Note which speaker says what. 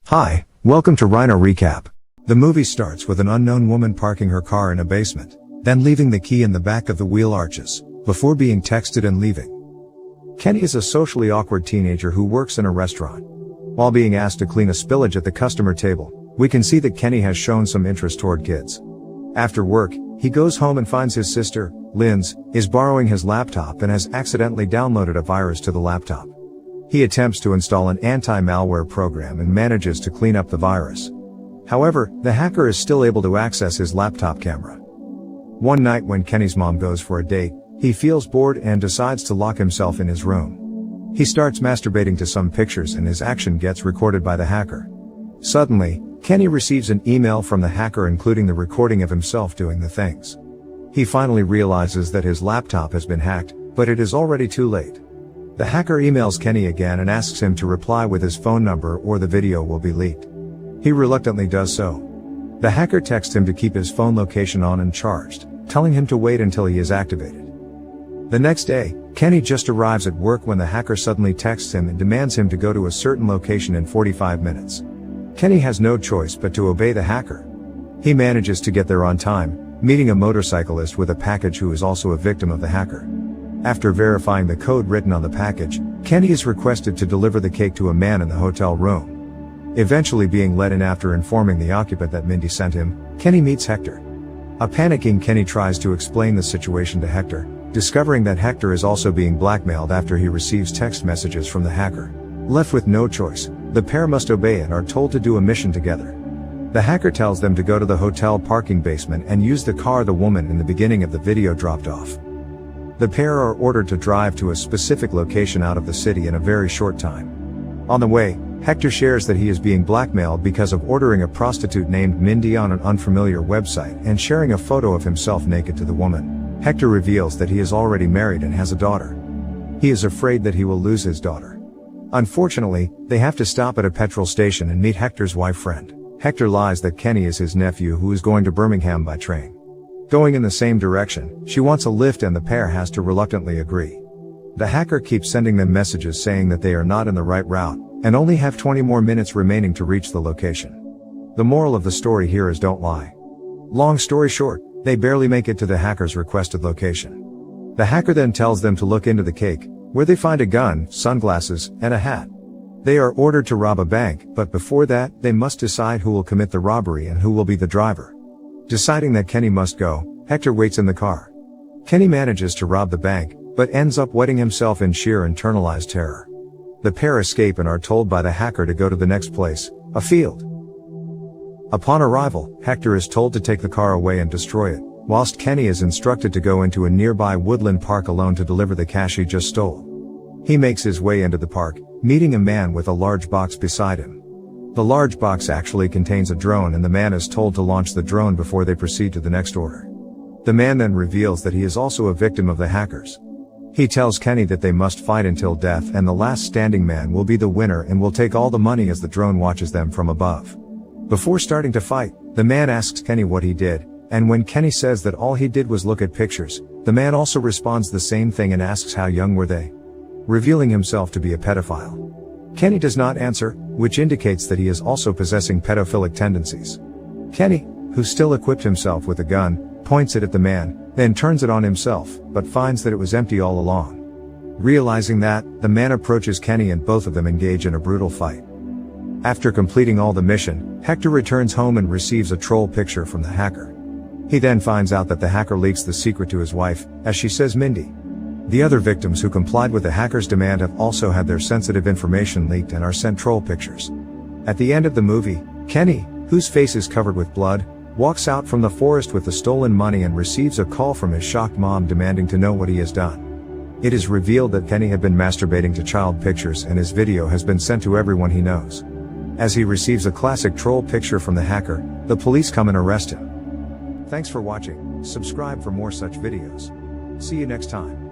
Speaker 1: Hi, welcome to Rhino Recap. The movie starts with an unknown woman parking her car in a basement, then leaving the key in the back of the wheel arches, before being texted and leaving. Kenny is a socially awkward teenager who works in a restaurant. While being asked to clean a spillage at the customer table, we can see that Kenny has shown some interest toward kids. After work, he goes home and finds his sister, Linz, is borrowing his laptop and has accidentally downloaded a virus to the laptop. He attempts to install an anti-malware program and manages to clean up the virus. However, the hacker is still able to access his laptop camera. One night when Kenny's mom goes for a date, he feels bored and decides to lock himself in his room. He starts masturbating to some pictures and his action gets recorded by the hacker. Suddenly, Kenny receives an email from the hacker including the recording of himself doing the things. He finally realizes that his laptop has been hacked, but it is already too late. The hacker emails Kenny again and asks him to reply with his phone number or the video will be leaked. He reluctantly does so. The hacker texts him to keep his phone location on and charged, telling him to wait until he is activated. The next day, Kenny just arrives at work when the hacker suddenly texts him and demands him to go to a certain location in 45 minutes. Kenny has no choice but to obey the hacker. He manages to get there on time, meeting a motorcyclist with a package who is also a victim of the hacker. After verifying the code written on the package, Kenny is requested to deliver the cake to a man in the hotel room. Eventually being let in after informing the occupant that Mindy sent him, Kenny meets Hector. A panicking Kenny tries to explain the situation to Hector, discovering that Hector is also being blackmailed after he receives text messages from the hacker. Left with no choice, the pair must obey and are told to do a mission together. The hacker tells them to go to the hotel parking basement and use the car the woman in the beginning of the video dropped off. The pair are ordered to drive to a specific location out of the city in a very short time. On the way, Hector shares that he is being blackmailed because of ordering a prostitute named Mindy on an unfamiliar website and sharing a photo of himself naked to the woman. Hector reveals that he is already married and has a daughter. He is afraid that he will lose his daughter. Unfortunately, they have to stop at a petrol station and meet Hector's wife friend. Hector lies that Kenny is his nephew who is going to Birmingham by train. Going in the same direction, she wants a lift and the pair has to reluctantly agree. The hacker keeps sending them messages saying that they are not in the right route, and only have 20 more minutes remaining to reach the location. The moral of the story here is don't lie. Long story short, they barely make it to the hacker's requested location. The hacker then tells them to look into the cake, where they find a gun, sunglasses, and a hat. They are ordered to rob a bank, but before that, they must decide who will commit the robbery and who will be the driver. Deciding that Kenny must go, Hector waits in the car. Kenny manages to rob the bank, but ends up wetting himself in sheer internalized terror. The pair escape and are told by the hacker to go to the next place, a field. Upon arrival, Hector is told to take the car away and destroy it, whilst Kenny is instructed to go into a nearby woodland park alone to deliver the cash he just stole. He makes his way into the park, meeting a man with a large box beside him. The large box actually contains a drone and the man is told to launch the drone before they proceed to the next order. The man then reveals that he is also a victim of the hackers. He tells Kenny that they must fight until death and the last standing man will be the winner and will take all the money as the drone watches them from above. Before starting to fight, the man asks Kenny what he did, and when Kenny says that all he did was look at pictures, the man also responds the same thing and asks how young were they, revealing himself to be a pedophile. Kenny does not answer, which indicates that he is also possessing pedophilic tendencies. Kenny, who still equipped himself with a gun, points it at the man, then turns it on himself, but finds that it was empty all along. Realizing that, the man approaches Kenny and both of them engage in a brutal fight. After completing all the mission, Hector returns home and receives a troll picture from the hacker. He then finds out that the hacker leaks the secret to his wife, as she says Mindy. The other victims who complied with the hacker's demand have also had their sensitive information leaked and are sent troll pictures. At the end of the movie, Kenny, whose face is covered with blood, walks out from the forest with the stolen money and receives a call from his shocked mom demanding to know what he has done. It is revealed that Kenny had been masturbating to child pictures and his video has been sent to everyone he knows. As he receives a classic troll picture from the hacker, the police come and arrest him. Thanks for watching, subscribe for more such videos. See you next time.